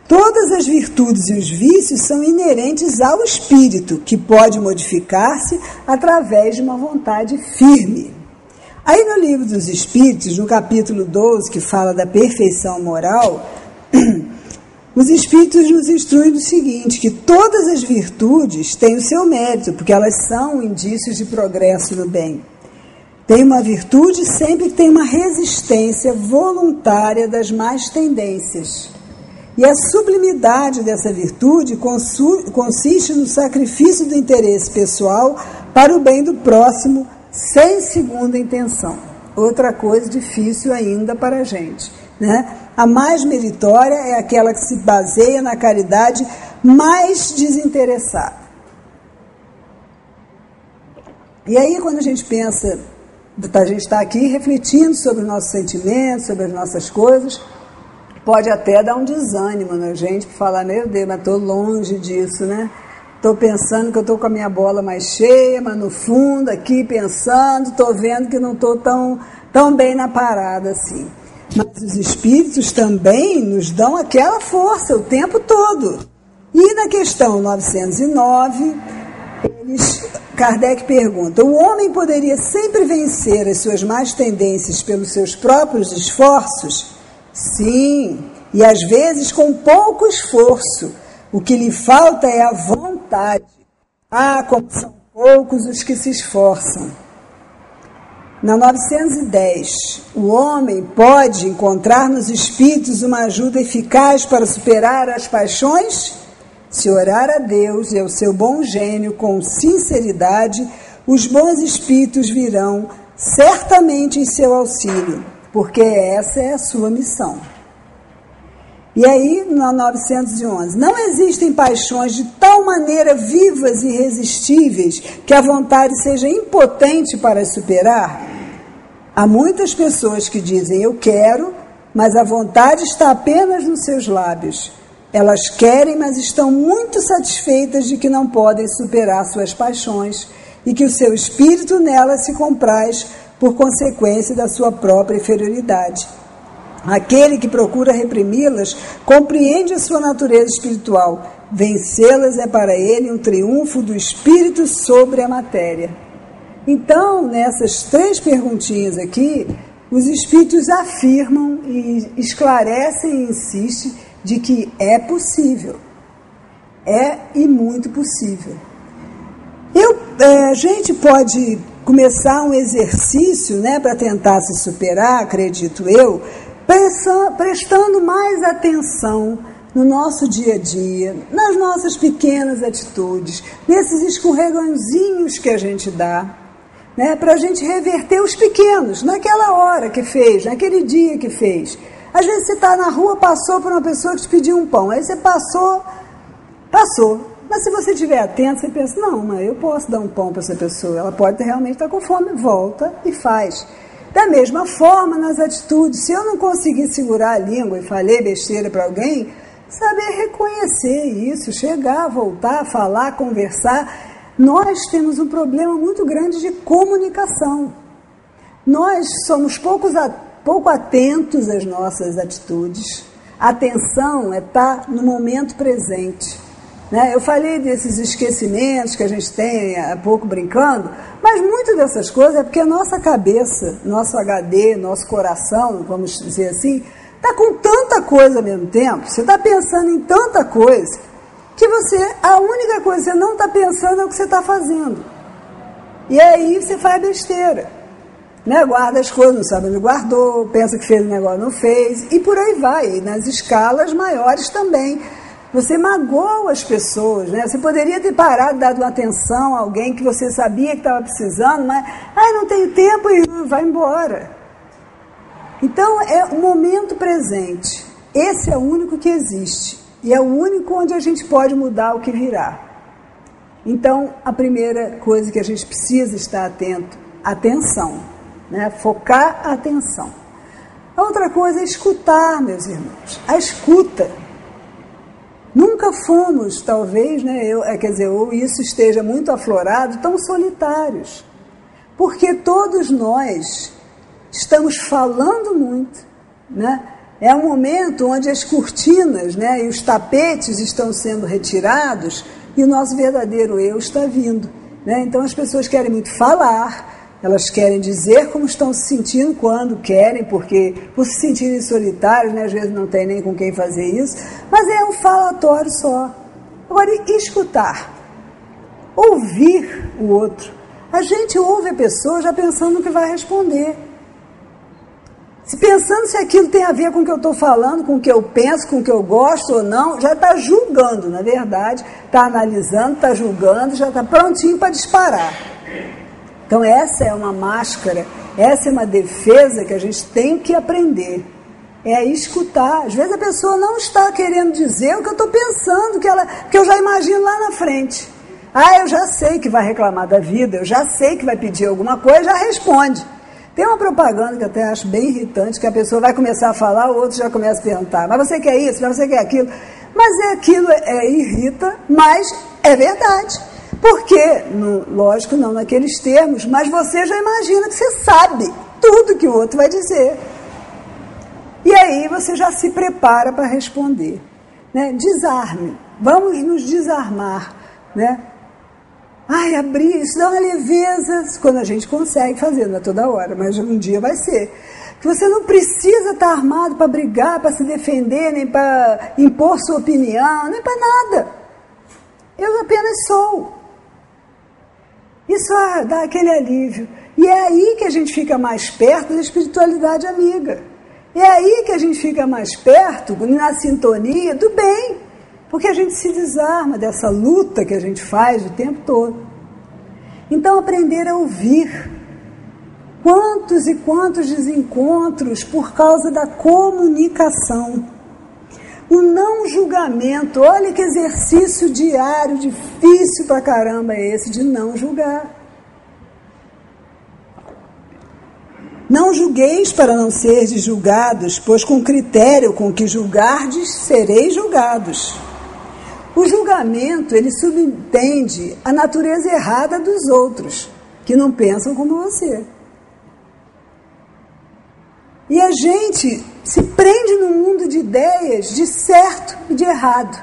Speaker 2: Todas as virtudes e os vícios são inerentes ao espírito, que pode modificar-se através de uma vontade firme. Aí no Livro dos Espíritos, no capítulo 12, que fala da perfeição moral, os Espíritos nos instruem do seguinte, que todas as virtudes têm o seu mérito, porque elas são indícios de progresso no bem. Tem uma virtude sempre que tem uma resistência voluntária das más tendências. E a sublimidade dessa virtude consiste no sacrifício do interesse pessoal para o bem do próximo, sem segunda intenção. Outra coisa difícil ainda para a gente, né? A mais meritória é aquela que se baseia na caridade mais desinteressada. E aí, quando a gente pensa, a gente está aqui refletindo sobre os nossos sentimentos, sobre as nossas coisas, pode até dar um desânimo na gente, para falar, meu Deus, mas estou longe disso, né? Estou pensando que eu estou com a minha bola mais cheia, mas no fundo, aqui pensando, estou vendo que não estou tão bem na parada assim. Mas os espíritos também nos dão aquela força o tempo todo. E na questão 909, Kardec pergunta, o homem poderia sempre vencer as suas más tendências pelos seus próprios esforços? Sim, e às vezes com pouco esforço. O que lhe falta é a vontade. Ah, como são poucos os que se esforçam. Na 910, o homem pode encontrar nos espíritos uma ajuda eficaz para superar as paixões? Se orar a Deus e ao seu bom gênio com sinceridade, os bons espíritos virão certamente em seu auxílio, porque essa é a sua missão. E aí, na 911, não existem paixões de tal maneira vivas e irresistíveis que a vontade seja impotente para as superar? Há muitas pessoas que dizem, eu quero, mas a vontade está apenas nos seus lábios. Elas querem, mas estão muito satisfeitas de que não podem superar suas paixões e que o seu espírito nelas se compraz por consequência da sua própria inferioridade. Aquele que procura reprimi-las compreende a sua natureza espiritual. Vencê-las é para ele um triunfo do espírito sobre a matéria. Então, nessas 3 perguntinhas aqui, os espíritos afirmam e esclarecem e insistem de que é possível. É e muito possível. A gente pode começar um exercício, né, para tentar se superar, acredito eu, prestando mais atenção no nosso dia a dia, nas nossas pequenas atitudes, nesses escorregãozinhos que a gente dá, né, para a gente reverter os pequenos, naquela hora que fez, naquele dia que fez. Às vezes você está na rua, passou por uma pessoa que te pediu um pão, aí você passou. Mas se você estiver atento, você pensa, não, mas eu posso dar um pão para essa pessoa, ela pode realmente estar com fome, volta e faz. Da mesma forma, nas atitudes, se eu não conseguir segurar a língua e falei besteira para alguém, saber reconhecer isso, chegar, voltar, falar, conversar. Nós temos um problema muito grande de comunicação. Nós somos pouco atentos às nossas atitudes, Atenção é estar no momento presente. Né? Eu falei desses esquecimentos que a gente tem há pouco brincando, mas muitas dessas coisas é porque a nossa cabeça, nosso HD, nosso coração, vamos dizer assim, está com tanta coisa ao mesmo tempo, você está pensando em tanta coisa, que a única coisa que você não está pensando é o que você está fazendo. E aí você faz besteira. Né? Guarda as coisas, não sabe onde guardou, pensa que fez o negócio, não fez, e por aí vai. E nas escalas maiores também. Você magoa as pessoas, né? Você poderia ter parado, dado uma atenção a alguém que você sabia que estava precisando, mas não tenho tempo e vai embora. Então é o momento presente. Esse é o único que existe. E é o único onde a gente pode mudar o que virá. Então, a primeira coisa que a gente precisa estar atento, atenção, né? Focar a atenção. A outra coisa é escutar, meus irmãos. A escuta. Nunca fomos, talvez, né? Ou isso esteja muito aflorado, tão solitários. Porque todos nós estamos falando muito, né? É um momento onde as cortinas, né, e os tapetes estão sendo retirados e o nosso verdadeiro eu está vindo. Né? Então as pessoas querem muito falar, elas querem dizer como estão se sentindo quando querem, porque por se sentirem solitários, né, às vezes não tem nem com quem fazer isso, mas é um falatório só. Agora, escutar, ouvir o outro. A gente ouve a pessoa já pensando no que vai responder. Pensando se aquilo tem a ver com o que eu estou falando, com o que eu penso, com o que eu gosto ou não, já está julgando, na verdade, está analisando, está julgando, já está prontinho para disparar. Então essa é uma máscara, essa é uma defesa que a gente tem que aprender, é escutar. Às vezes a pessoa não está querendo dizer o que eu estou pensando, que eu já imagino lá na frente. Eu já sei que vai reclamar da vida, eu já sei que vai pedir alguma coisa, já responde. Tem uma propaganda que eu até acho bem irritante, que a pessoa vai começar a falar, o outro já começa a perguntar, mas você quer isso, mas você quer aquilo? Mas aquilo irrita, mas é verdade. Porque, lógico, não naqueles termos, mas você já imagina que você sabe tudo que o outro vai dizer. E aí você já se prepara para responder. Né? Desarme. Vamos nos desarmar. Né? Abrir, isso dá uma leveza, quando a gente consegue fazer, não é toda hora, mas um dia vai ser. Que você não precisa estar armado para brigar, para se defender, nem para impor sua opinião, nem para nada. Eu apenas sou. Isso dá aquele alívio. E é aí que a gente fica mais perto da espiritualidade amiga. É aí que a gente fica mais perto, na sintonia do bem. Porque a gente se desarma dessa luta que a gente faz o tempo todo. Então, aprender a ouvir. Quantos e quantos desencontros por causa da comunicação. O não julgamento. Olha que exercício diário, difícil pra caramba é esse de não julgar. Não julgueis para não serdes julgados, pois com critério com que julgardes, sereis julgados. O julgamento, ele subentende a natureza errada dos outros, que não pensam como você. E a gente se prende num mundo de ideias de certo e de errado.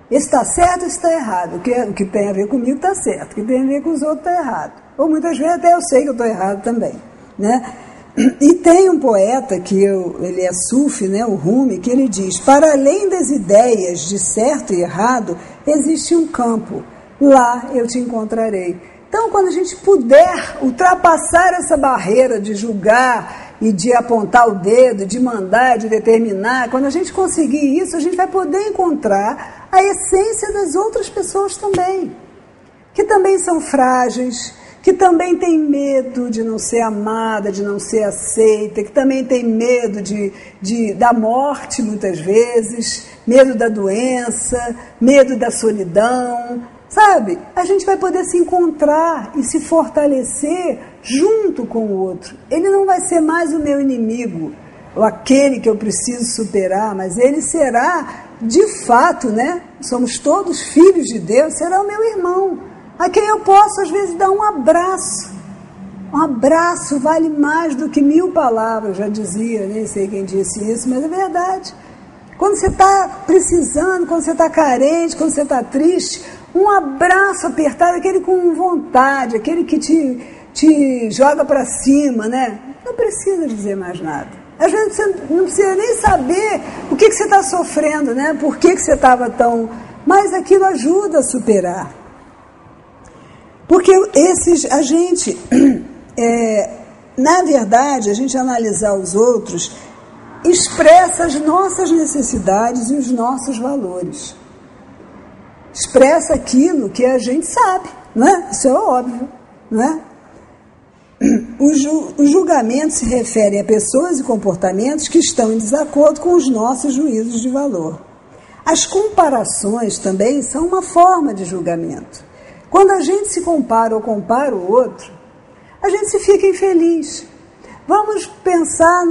Speaker 2: Esse está certo, esse está errado. O que tem a ver comigo está certo, o que tem a ver com os outros está errado. Ou muitas vezes até eu sei que eu estou errado também. Né? E tem um poeta, ele é sufi, né, o Rumi, que ele diz: para além das ideias de certo e errado, existe um campo, lá eu te encontrarei. Então, quando a gente puder ultrapassar essa barreira de julgar e de apontar o dedo, de mandar, de determinar, quando a gente conseguir isso, a gente vai poder encontrar a essência das outras pessoas também, que também são frágeis, que também tem medo de não ser amada, de não ser aceita, que também tem medo da morte muitas vezes, medo da doença, medo da solidão, sabe? A gente vai poder se encontrar e se fortalecer junto com o outro. Ele não vai ser mais o meu inimigo, ou aquele que eu preciso superar, mas ele será, de fato, né? Somos todos filhos de Deus, será o meu irmão, a quem eu posso, às vezes, dar um abraço. Um abraço vale mais do que 1000 palavras, já dizia, nem sei quem disse isso, mas é verdade. Quando você está precisando, quando você está carente, quando você está triste, um abraço apertado, aquele com vontade, aquele que te joga para cima, né? Não precisa dizer mais nada. Às vezes você não precisa nem saber o que você está sofrendo, né? Por que você estava tão... Mas aquilo ajuda a superar. Porque a gente, na verdade, a gente analisar os outros, expressa as nossas necessidades e os nossos valores. Expressa aquilo que a gente sabe, não é? Isso é óbvio, não é? Os julgamentos se referem a pessoas e comportamentos que estão em desacordo com os nossos juízos de valor. As comparações também são uma forma de julgamento. Quando a gente se compara ou compara o outro, a gente se fica infeliz. Vamos pensar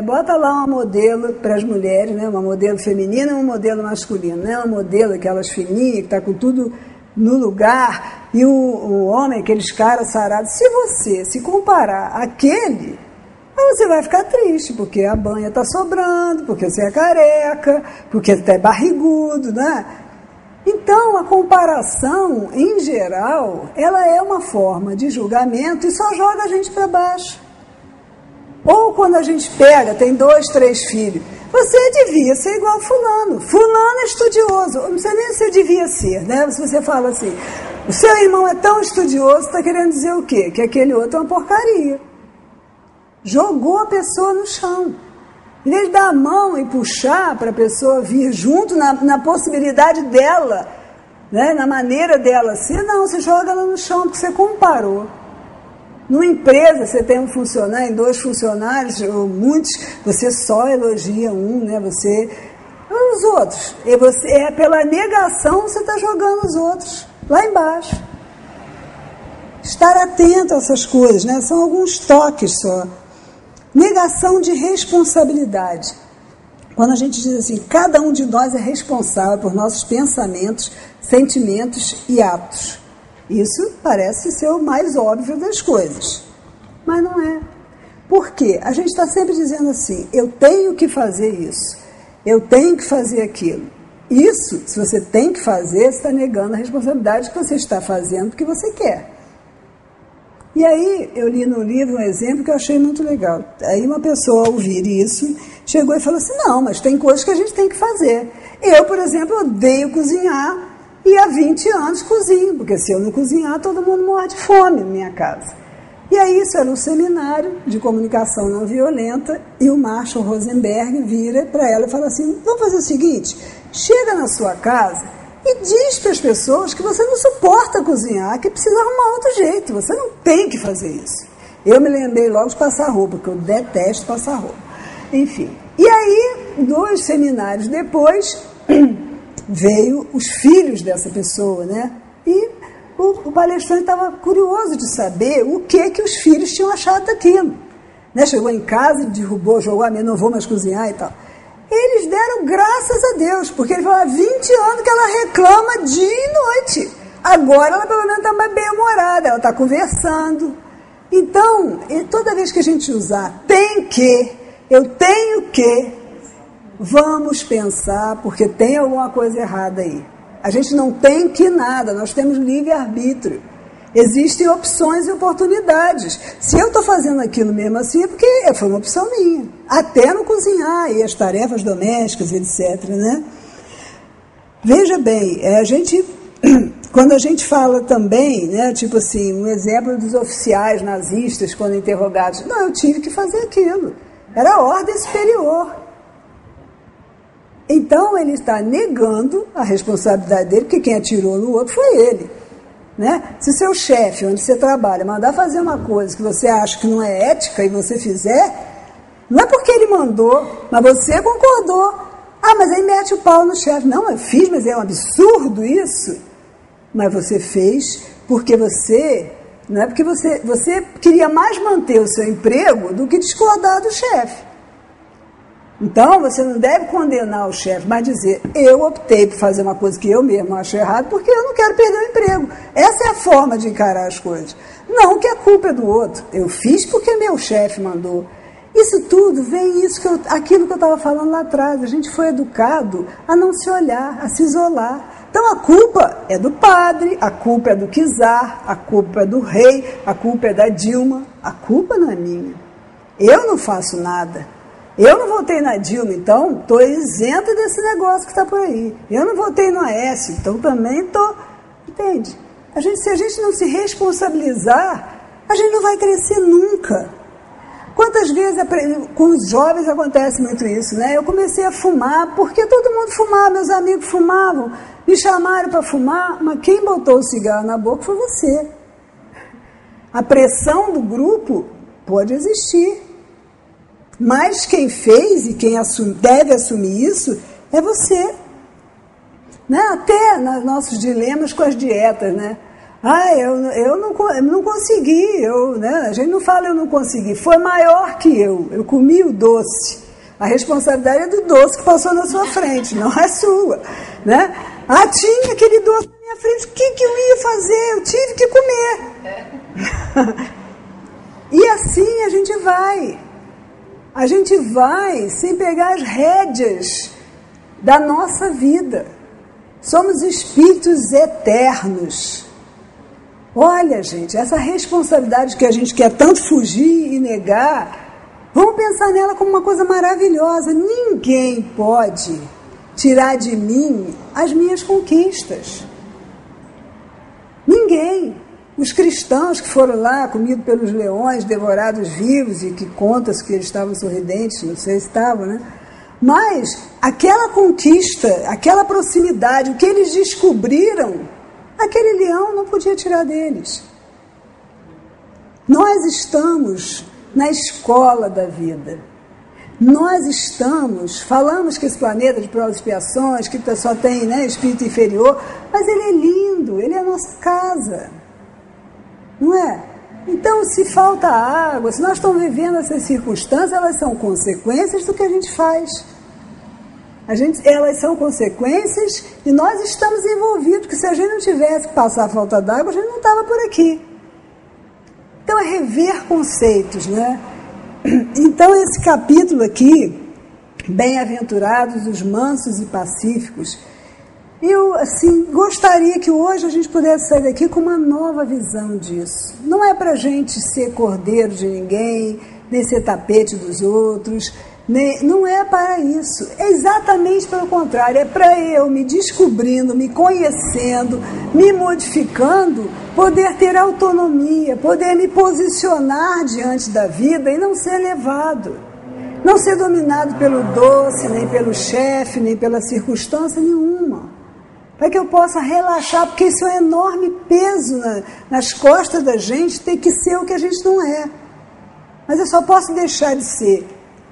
Speaker 2: bota lá uma modelo para as mulheres, né? Uma modelo feminina e um modelo masculino, né? Uma modelo, aquelas fininhas, que está com tudo no lugar, e o homem, aqueles caras sarados. Se você se comparar àquele, você vai ficar triste, porque a banha está sobrando, porque você é careca, porque você é barrigudo, né? Então, a comparação, em geral, ela é uma forma de julgamento e só joga a gente para baixo. Ou quando a gente tem 2, 3 filhos, você devia ser igual a fulano. Fulano é estudioso. Não sei nem se você devia ser, né? Se você fala assim, o seu irmão é tão estudioso, está querendo dizer o quê? Que aquele outro é uma porcaria. Jogou a pessoa no chão. Em vez de dar a mão e puxar para a pessoa vir junto na possibilidade dela, né? Na maneira dela ser, não, você joga ela no chão porque você comparou. Numa empresa, você tem um funcionário, 2 funcionários, ou muitos, você só elogia um, né? Os outros. Pela negação, você está jogando os outros lá embaixo. Estar atento a essas coisas, né? São alguns toques só. Negação de responsabilidade. Quando a gente diz assim, cada um de nós é responsável por nossos pensamentos, sentimentos e atos. Isso parece ser o mais óbvio das coisas, mas não é. Por quê? A gente está sempre dizendo assim, eu tenho que fazer isso, eu tenho que fazer aquilo. Isso, se você tem que fazer, você está negando a responsabilidade que você está fazendo porque você quer. E aí, eu li no livro um exemplo que eu achei muito legal. Aí uma pessoa, ao ouvir isso, chegou e falou assim, não, mas tem coisas que a gente tem que fazer. Eu, por exemplo, odeio cozinhar e há 20 anos cozinho, porque se eu não cozinhar, todo mundo morre de fome na minha casa. E aí, isso era um seminário de comunicação não violenta e o Marshall Rosenberg vira para ela e fala assim, vamos fazer o seguinte, chega na sua casa e diz para as pessoas que você não suporta cozinhar, que precisa arrumar outro jeito, você não tem que fazer isso. Eu me lembrei logo de passar roupa, porque eu detesto passar roupa. Enfim, e aí, 2 seminários depois, veio os filhos dessa pessoa, né? E o palestrante estava curioso de saber o que os filhos tinham achado daquilo. Né? Chegou em casa e derrubou, jogou a mesa, não vou mais cozinhar e tal. Eles deram graças a Deus, porque ele falou há 20 anos que ela reclama dia e noite. Agora ela pelo menos está mais bem-humorada, ela está conversando. Então, toda vez que a gente usar eu tenho que, vamos pensar, porque tem alguma coisa errada aí. A gente não tem que nada, nós temos livre-arbítrio. Existem opções e oportunidades. Se eu estou fazendo aquilo mesmo assim, é porque foi uma opção minha. Até no cozinhar e as tarefas domésticas, etc. Né? Veja bem, quando a gente fala também, né, tipo assim, um exemplo dos oficiais nazistas, quando interrogados, não, eu tive que fazer aquilo. Era a ordem superior. Então, ele está negando a responsabilidade dele, porque quem atirou no outro foi ele. Né? Se seu chefe, onde você trabalha, mandar fazer uma coisa que você acha que não é ética e você fizer, não é porque ele mandou, mas você concordou. Ah, mas aí mete o pau no chefe. Não, eu fiz, mas é um absurdo isso. Mas você fez porque você... Não é porque você queria mais manter o seu emprego do que discordar do chefe. Então, você não deve condenar o chefe, mas dizer, eu optei por fazer uma coisa que eu mesmo acho errado porque eu não quero perder o emprego. Essa é a forma de encarar as coisas. Não que a culpa é do outro. Eu fiz porque meu chefe mandou. Isso tudo vem aquilo que eu estava falando lá atrás. A gente foi educado a não se olhar, a se isolar. Então a culpa é do padre, a culpa é do czar, a culpa é do rei, a culpa é da Dilma. A culpa não é minha. Eu não faço nada. Eu não votei na Dilma, então estou isenta desse negócio que está por aí. Eu não votei no Aécio, então também estou... Entende? Se a gente não se responsabilizar, a gente não vai crescer nunca. Quantas vezes com os jovens acontece muito isso, né? Eu comecei a fumar, porque todo mundo fumava, meus amigos fumavam, me chamaram para fumar, mas quem botou o cigarro na boca foi você. A pressão do grupo pode existir, mas quem fez e quem deve assumir isso é você. Né? Até nos nossos dilemas com as dietas, né? Eu não consegui, né? A gente não fala eu não consegui, foi maior que eu comi o doce. A responsabilidade é do doce que passou na sua frente, não é sua. Né? Tinha aquele doce na minha frente, o que eu ia fazer? Eu tive que comer. E assim a gente vai. A gente vai sem pegar as rédeas da nossa vida. Somos espíritos eternos. Olha, gente, essa responsabilidade que a gente quer tanto fugir e negar, vamos pensar nela como uma coisa maravilhosa. Ninguém pode tirar de mim as minhas conquistas. Ninguém. Os cristãos que foram lá, comidos pelos leões, devorados vivos, e que conta-se que eles estavam sorridentes, não sei se estavam, né? Mas aquela conquista, aquela proximidade, o que eles descobriram, aquele leão não podia tirar deles. Nós estamos na escola da vida. Falamos que esse planeta de provas e expiações, que só tem, né, espírito inferior, mas ele é lindo, ele é a nossa casa. Não é? Então, se falta água, se nós estamos vivendo essas circunstâncias, elas são consequências do que a gente faz. Elas são consequências e nós estamos envolvidos, porque se a gente não tivesse que passar a falta d'água, a gente não estava por aqui. Então, é rever conceitos, né? Então, esse capítulo aqui, bem-aventurados os mansos e pacíficos, eu, assim, gostaria que hoje a gente pudesse sair daqui com uma nova visão disso. Não é para a gente ser cordeiro de ninguém, nem ser tapete dos outros, não é para isso. É exatamente pelo contrário, é para eu me descobrindo, me conhecendo, me modificando, poder ter autonomia, poder me posicionar diante da vida e não ser levado. Não ser dominado pelo doce, nem pelo chefe, nem pela circunstância nenhuma. Para que eu possa relaxar, porque isso é um enorme peso nas costas da gente, ter que ser o que a gente não é. Mas eu só posso deixar de ser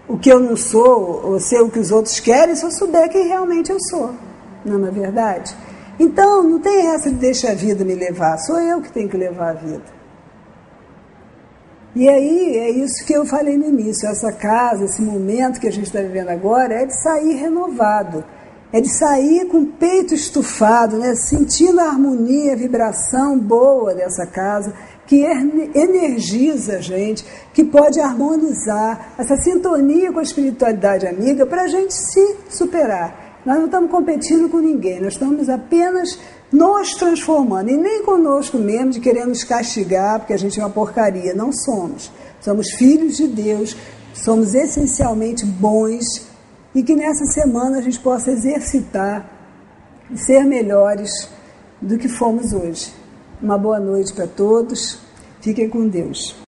Speaker 2: o que eu não sou, ou ser o que os outros querem, se eu souber quem realmente eu sou. Não é verdade? Então, não tem essa de deixar a vida me levar, sou eu que tenho que levar a vida. E aí, é isso que eu falei no início, essa casa, esse momento que a gente está vivendo agora, é de sair renovado. É de sair com o peito estufado, né? Sentindo a harmonia, a vibração boa dessa casa, que energiza a gente, que pode harmonizar essa sintonia com a espiritualidade amiga para a gente se superar. Nós não estamos competindo com ninguém, nós estamos apenas nos transformando, e nem conosco mesmo, de querer nos castigar, porque a gente é uma porcaria. Não somos. Somos filhos de Deus, somos essencialmente bons, e que nessa semana a gente possa exercitar e ser melhores do que fomos hoje. Uma boa noite para todos. Fiquem com Deus.